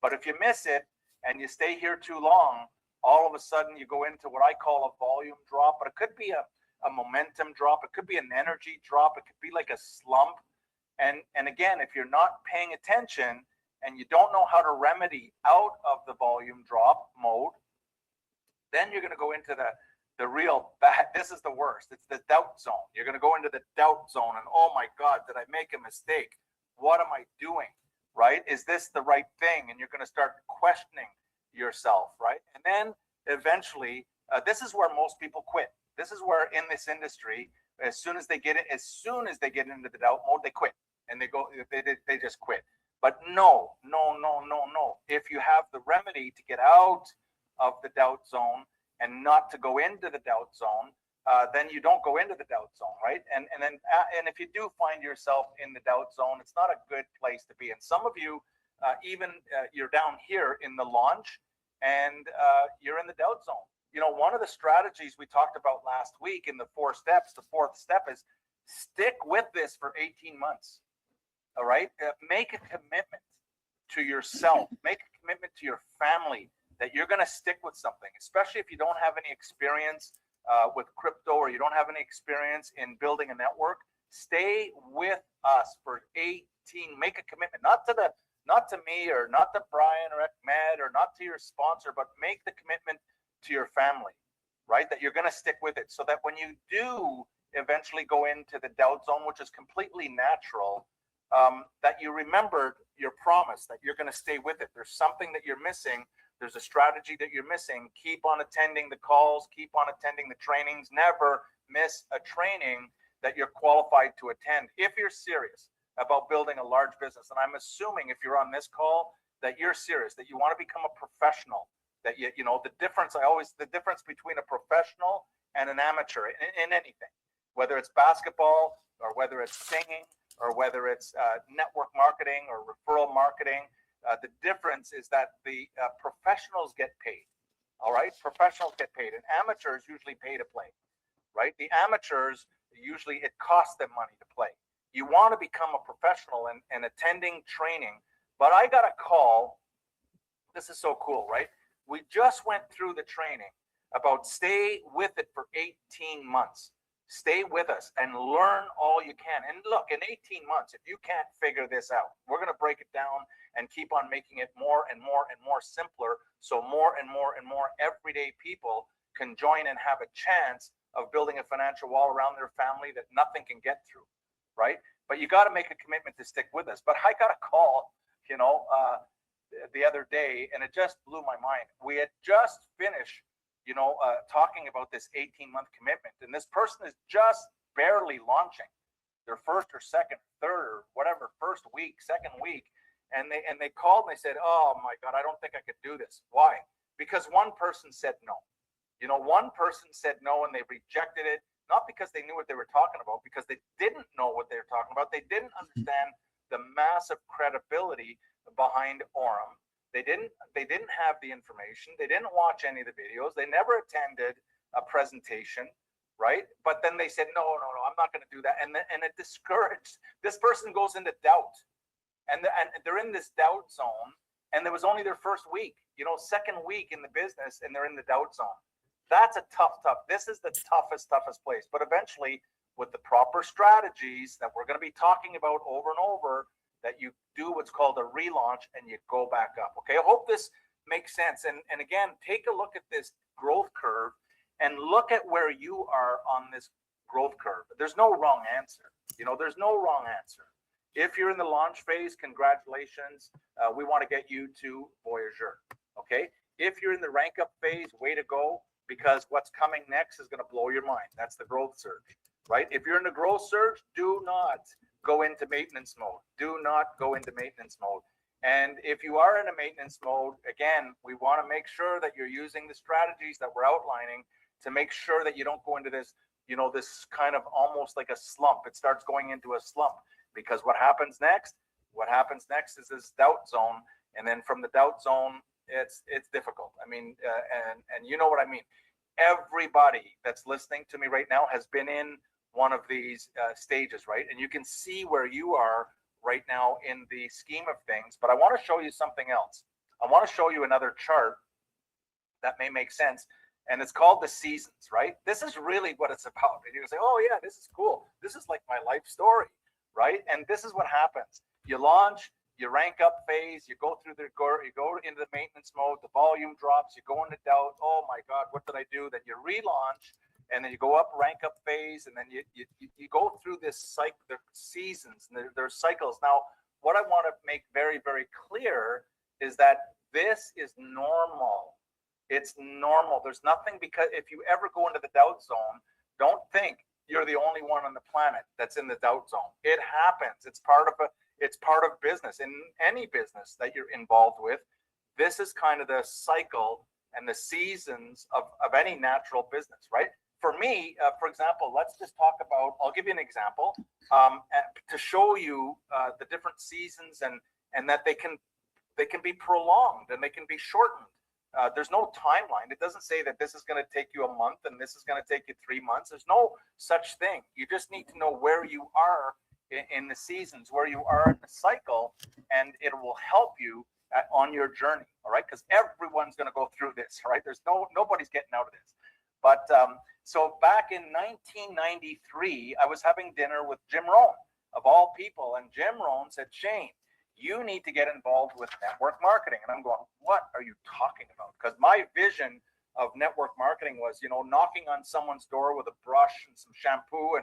But if you miss it and you stay here too long, all of a sudden you go into what I call a volume drop, but it could be a momentum drop. It could be an energy drop. It could be like a slump. And again, if you're not paying attention and you don't know how to remedy out of the volume drop mode, then you're going to go into the real bad. This is the worst. It's the doubt zone. You're going to go into the doubt zone and, oh my God, did I make a mistake? What am I doing? Right? Is this the right thing? And you're going to start questioning yourself, right? And then eventually, this is where most people quit. This is where in this industry, as soon as they get into the doubt mode, they quit and they just quit. But no. If you have the remedy to get out of the doubt zone and not to go into the doubt zone, then you don't go into the doubt zone, right? And if you do find yourself in the doubt zone, it's not a good place to be. And some of you, you're down here in the launch, and you're in the doubt zone. You know, one of the strategies we talked about last week in the 4 steps, the 4th step is stick with this for 18 months. All right, make a commitment to yourself, make a commitment to your family that you're going to stick with something, especially if you don't have any experience with crypto, or you don't have any experience in building a network. Stay with us for 18. Make a commitment, not to me, or not to Brian or Ahmed, or not to your sponsor, but make the commitment to your family, right? That you're going to stick with it, so that when you do eventually go into the doubt zone, which is completely natural, that you remembered your promise, that you're going to stay with it. There's something that you're missing. There's a strategy that you're missing. Keep on attending the calls, keep on attending the trainings. Never miss a training that you're qualified to attend if you're serious about building a large business. And I'm assuming if you're on this call that you're serious, that you want to become a professional, that you know the difference between a professional and an amateur in anything, whether it's basketball or whether it's singing or whether it's network marketing or referral marketing. The difference is that the professionals get paid. All right, professionals get paid, and amateurs usually pay to play. Right, the amateurs usually it costs them money to play. You want to become a professional and attending training. But I got a call. This is so cool, right? We just went through the training about stay with it for 18 months. Stay with us and learn all you can. And look, in 18 months, if you can't figure this out, we're going to break it down and keep on making it more and more and more simpler, so more and more and more everyday people can join and have a chance of building a financial wall around their family that nothing can get through, right? But you got to make a commitment to stick with us. But I got a call, the other day, and it just blew my mind. We had just finished talking about this 18-month commitment, and this person is just barely launching their first or second, third, or whatever, first week, second week, and they called and they said, "Oh my God, I don't think I could do this." Why? Because one person said no. One person said no, and they rejected it, not because they knew what they were talking about, because they didn't know what they were talking about. They didn't understand the massive credibility behind Aurum. They didn't have the information. They didn't watch any of the videos. They never attended a presentation, right? But then they said, no, I'm not going to do that. And it discouraged. This person goes into doubt, and they're in this doubt zone. And there was only their first week, second week in the business, and they're in the doubt zone. That's a tough. This is the toughest place. But eventually, with the proper strategies that we're going to be talking about over and over, that you do what's called a relaunch and you go back up. Okay, I hope this makes sense. And again, take a look at this growth curve and look at where you are on this growth curve. There's no wrong answer. There's no wrong answer. If you're in the launch phase, congratulations. We want to get you to Voyageur. Okay, if you're in the rank up phase, way to go, because what's coming next is going to blow your mind. That's the growth surge, right? If you're in the growth surge, do not go into maintenance mode. Do not go into maintenance mode. And if you are in a maintenance mode, again, we want to make sure that you're using the strategies that we're outlining to make sure that you don't go into this, this kind of almost like a slump. It starts going into a slump, because what happens next is this doubt zone. And then from the doubt zone, it's difficult. I mean, and you know what I mean. Everybody that's listening to me right now has been in one of these stages, right? And you can see where you are right now in the scheme of things. But I want to show you something else. I want to show you another chart that may make sense. And it's called the seasons, right? This is really what it's about. And you say, oh yeah, this is cool. This is like my life story, right? And this is what happens. You launch, you rank up phase, you go into the maintenance mode, the volume drops, you go into doubt, oh my God, what did I do? Then you relaunch, and then you go up, rank up phase, and then you go through this cycle, the seasons, and there's cycles. Now, what I want to make very, very clear is that this is normal. It's normal. There's nothing, because if you ever go into the doubt zone, don't think you're the only one on the planet that's in the doubt zone. It happens. It's part of business. In any business that you're involved with, this is kind of the cycle and the seasons of any natural business, right? For me, for example, let's just talk about, I'll give you an example to show you the different seasons and that they can be prolonged and they can be shortened. There's no timeline. It doesn't say that this is going to take you a month and this is going to take you 3 months. There's no such thing. You just need to know where you are in the seasons, where you are in the cycle, and it will help you on your journey. All right, because everyone's going to go through this. Right? There's nobody's getting out of this. But so back in 1993, I was having dinner with Jim Rohn, of all people, and Jim Rohn said, Shane, you need to get involved with network marketing. And I'm going, what are you talking about? Because my vision of network marketing was, knocking on someone's door with a brush and some shampoo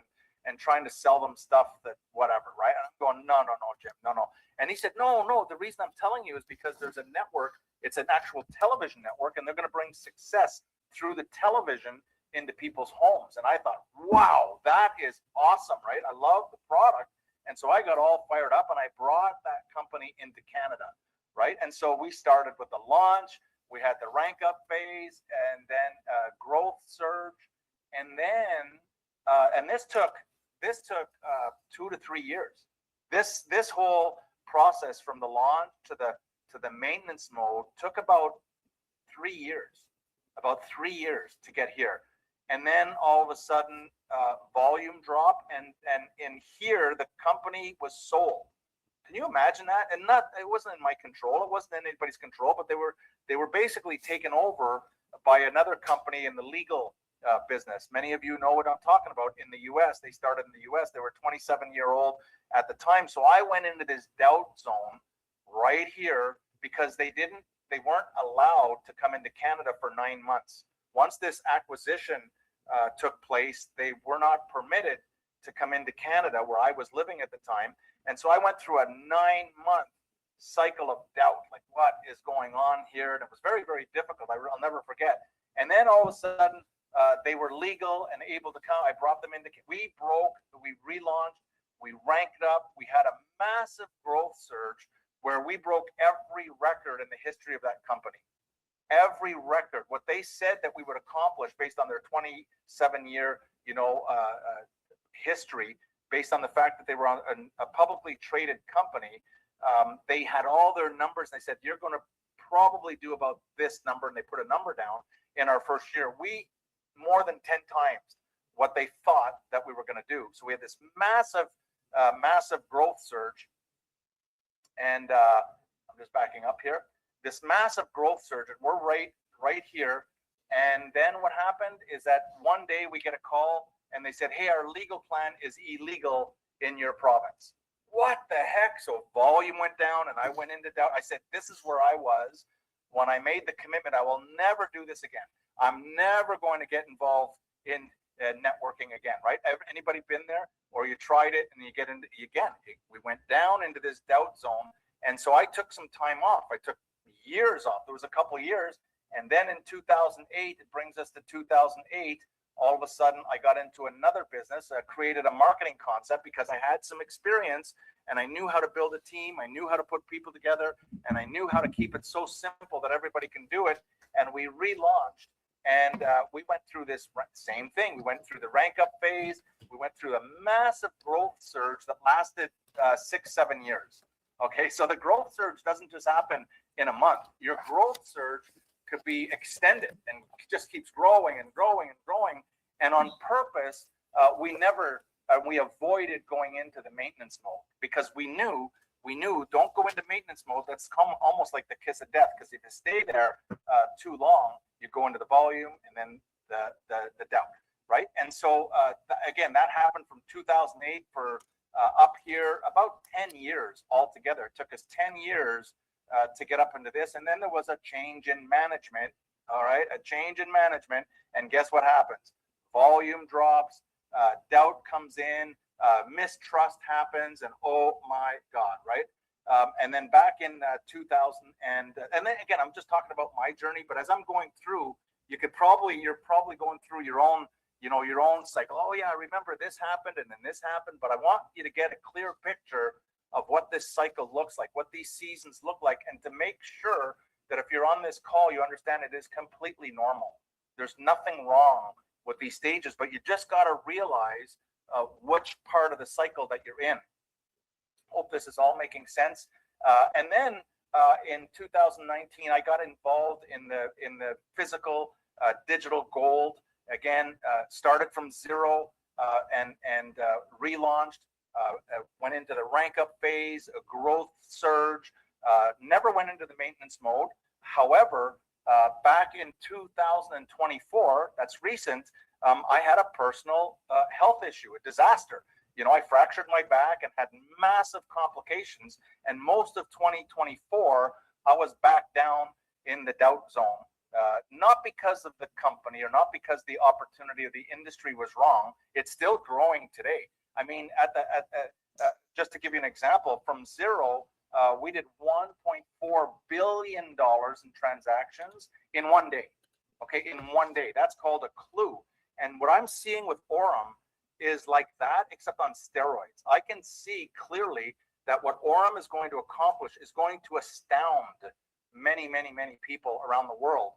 and trying to sell them stuff that whatever, right? And I'm going, no, Jim, no. And he said, no, the reason I'm telling you is because there's a network. It's an actual television network, and they're going to bring success through the television into people's homes. And I thought, wow, that is awesome, right? I love the product. And so I got all fired up and I brought that company into Canada, right? And so we started with the launch, we had the rank up phase, and then growth surge. And then, and this took 2 to 3 years. This whole process from the launch to the maintenance mode took about 3 years, to get here. And then all of a sudden, volume drop, and in here the company was sold. Can you imagine that? And it wasn't in my control. It wasn't in anybody's control. But they were basically taken over by another company in the legal business. Many of you know what I'm talking about. In the U.S., they started in the U.S. They were 27-year-old at the time. So I went into this doubt zone right here because they weren't allowed to come into Canada for 9 months. Once this acquisition took place, they were not permitted to come into Canada, where I was living at the time. And so I went through a 9-month cycle of doubt, like what is going on here? And it was very, very difficult. I'll never forget. And then all of a sudden, they were legal and able to come. I brought them into, we relaunched, we ranked up. We had a massive growth surge where we broke every record in the history of that company. Every record, what they said that we would accomplish based on their 27-year, history, based on the fact that they were on a publicly traded company, they had all their numbers. They said, you're going to probably do about this number, and they put a number down in our first year. We more than 10 times what they thought that we were going to do. So we had this massive growth surge, and I'm just backing up here. This massive growth surge, and we're right here. And then what happened is that one day we get a call and they said, hey, our legal plan is illegal in your province. What the heck? So volume went down and I went into doubt. I said, this is where I was when I made the commitment. I will never do this again. I'm never going to get involved in networking again, right? Anybody been there? Or you tried it and you get into, again, we went down into this doubt zone. And so I took some time off. I took years off. There was a couple of years. And then in 2008, it brings us to 2008. All of a sudden, I got into another business. I created a marketing concept because I had some experience and I knew how to build a team. I knew how to put people together, and I knew how to keep it so simple that everybody can do it. And we relaunched, and we went through this same thing. We went through the rank up phase. We went through a massive growth surge that lasted 6-7 years. Okay, so the growth surge doesn't just happen in a month. Your growth surge could be extended and just keeps growing and growing and growing. And on purpose, we avoided going into the maintenance mode because we knew don't go into maintenance mode. That's almost like the kiss of death, because if you stay there too long, you go into the volume and then the doubt, right? And so again, that happened from 2008 for up here about 10 years altogether. It took us 10 years to get up into this. And then there was a change in management. All right, a change in management. And guess what happens? Volume drops, doubt comes in, mistrust happens, and oh my God, right? And then back in 2000, and then again, I'm just talking about my journey, but as I'm going through, you're probably going through your own, your own cycle. Oh yeah, I remember this happened and then this happened, but I want you to get a clear picture of what this cycle looks like, what these seasons look like, and to make sure that if you're on this call, you understand it is completely normal. There's nothing wrong with these stages, but you just got to realize which part of the cycle that you're in. Hope this is all making sense. And then in 2019, I got involved in the physical digital gold. Again, started from zero and relaunched. Went into the rank up phase, a growth surge. Never went into the maintenance mode. However, back in 2024, that's recent, I had a personal health issue, a disaster. I fractured my back and had massive complications. And most of 2024, I was back down in the doubt zone. Not because of the company or not because the opportunity of the industry was wrong. It's still growing today. I mean, just to give you an example, from zero, we did $1.4 billion in transactions in one day. Okay, in one day. That's called a clue. And what I'm seeing with Aurum is like that, except on steroids. I can see clearly that what Aurum is going to accomplish is going to astound many, many, many people around the world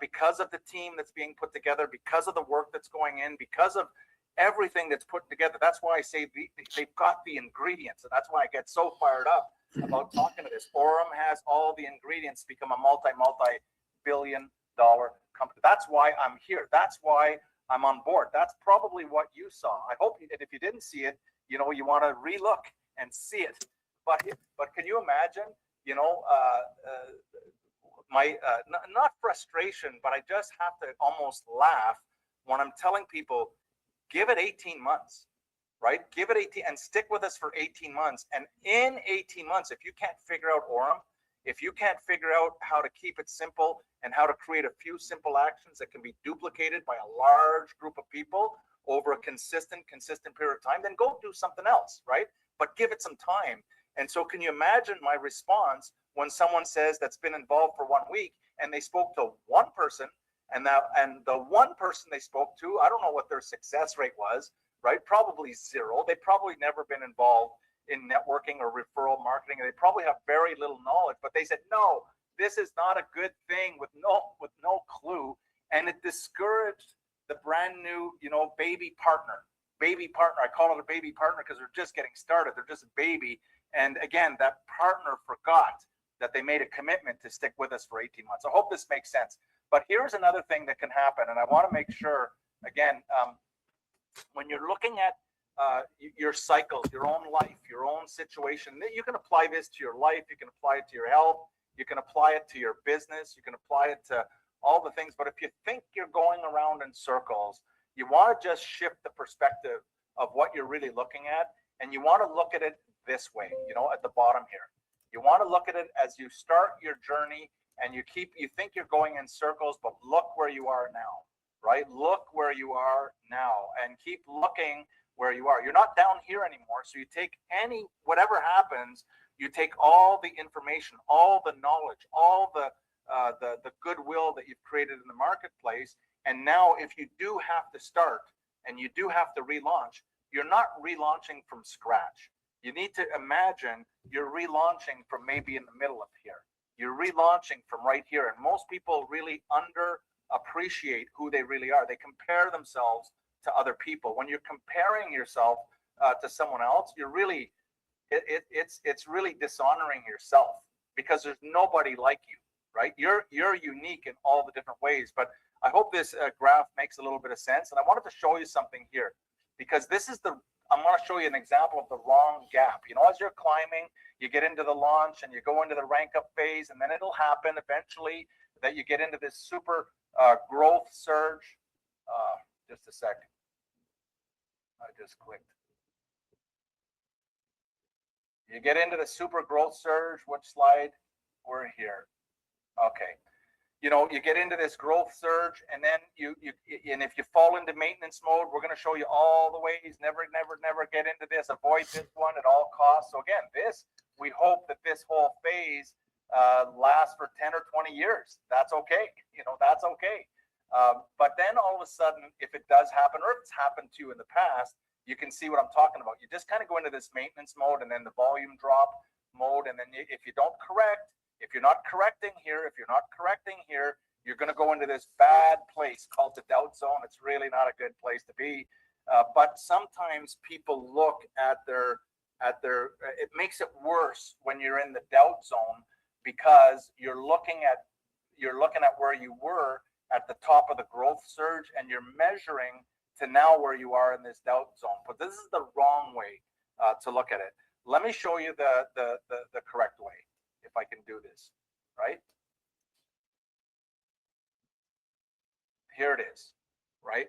because of the team that's being put together, because of the work that's going in, because of everything that's put together. That's why I say they've got the ingredients. And that's why I get so fired up about talking to this. Aurum has all the ingredients to become a multi-billion dollar company. That's why I'm here. That's why I'm on board. That's probably what you saw. I hope that if you didn't see it, you want to relook and see it. But can you imagine, my not frustration, but I just have to almost laugh when I'm telling people, give it 18 months, right? Give it 18 and stick with us for 18 months. And in 18 months, if you can't figure out Aurum, if you can't figure out how to keep it simple and how to create a few simple actions that can be duplicated by a large group of people over a consistent period of time, then go do something else, right? But give it some time. And so can you imagine my response when someone says that's been involved for 1 week and they spoke to one person and the one person they spoke to, I don't know what their success rate was, right? Probably zero. They probably never been involved in networking or referral marketing. They probably have very little knowledge, but they said, no, this is not a good thing with no clue. And it discouraged the brand new, baby partner. I call it a baby partner because they're just getting started. They're just a baby. And again, that partner forgot that they made a commitment to stick with us for 18 months. I hope this makes sense. But here's another thing that can happen. And I want to make sure, again, when you're looking at your cycles, your own life, your own situation, you can apply this to your life. You can apply it to your health. You can apply it to your business. You can apply it to all the things. But if you think you're going around in circles, you want to just shift the perspective of what you're really looking at. And you want to look at it this way, at the bottom here. You want to look at it as you start your journey and you think you're going in circles, but look where you are now, right? Look where you are now and keep looking where you are. You're not down here anymore. So you take whatever happens, you take all the information, all the knowledge, all the goodwill that you've created in the marketplace. And now if you do have to start and you do have to relaunch, you're not relaunching from scratch. You need to imagine you're relaunching from maybe in the middle of here. You're relaunching from right here. And most people really underappreciate who they really are. They compare themselves to other people. When you're comparing yourself to someone else, you're really, it's really dishonoring yourself because there's nobody like you, right? You're unique in all the different ways. But I hope this graph makes a little bit of sense. And I wanted to show you something here because I'm going to show you an example of the wrong gap. As you're climbing, you get into the launch and you go into the rank up phase, and then it'll happen eventually that you get into this super growth surge. Just a second. I just clicked. You get into the super growth surge. Which slide? We're here. Okay. You know, you get into this growth surge, and then and if you fall into maintenance mode, we're going to show you all the ways. Never get into this. Avoid this one at all costs. So again, we hope that this whole phase lasts for 10 or 20 years. That's okay. You know, that's okay. But then all of a sudden, if it does happen, or if it's happened to you in the past, you can see what I'm talking about. You just kind of go into this maintenance mode, and then the volume drop mode, and then if you don't correct, if you're not correcting here, you're going to go into this bad place called the doubt zone. It's really not a good place to be. But sometimes people look at it makes it worse when you're in the doubt zone, because you're looking at where you were at the top of the growth surge, and you're measuring to now where you are in this doubt zone. But this is the wrong way to look at it. Let me show you the correct way, if I can do this, right? Here it is, right?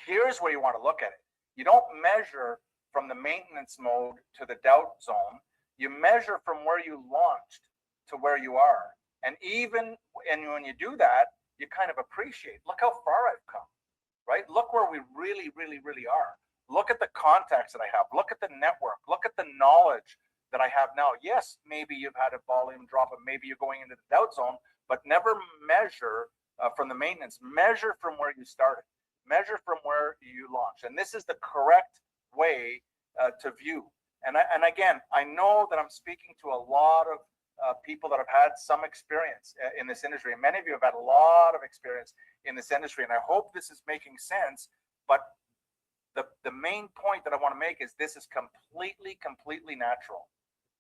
Here's where you want to look at it. You don't measure from the maintenance mode to the doubt zone. You measure from where you launched to where you are. And when you do that, you kind of appreciate, look how far I've come, right? Look where we really, really, really are. Look at the contacts that I have. Look at the network. Look at the knowledge that I have now. Yes, maybe you've had a volume drop, and maybe you're going into the doubt zone, but never measure from the maintenance. Measure from where you started. Measure from where you launched. And this is the correct way to view. And again, I know that I'm speaking to a lot of people that have had some experience in this industry. And many of you have had a lot of experience in this industry. And I hope this is making sense. But the main point that I want to make is this is completely natural.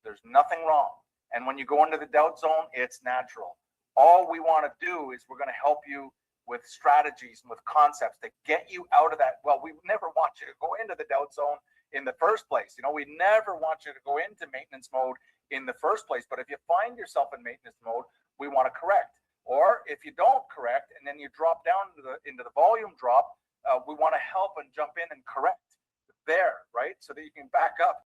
There's nothing wrong. And when you go into the doubt zone, it's natural. All we want to do is we're going to help you with strategies and with concepts to get you out of that. Well, we never want you to go into the doubt zone in the first place. You know, we never want you to go into maintenance mode in the first place. But if you find yourself in maintenance mode, we want to correct. Or if you don't correct and then you drop down into the volume drop, we want to help and jump in and correct there, right? So that you can back up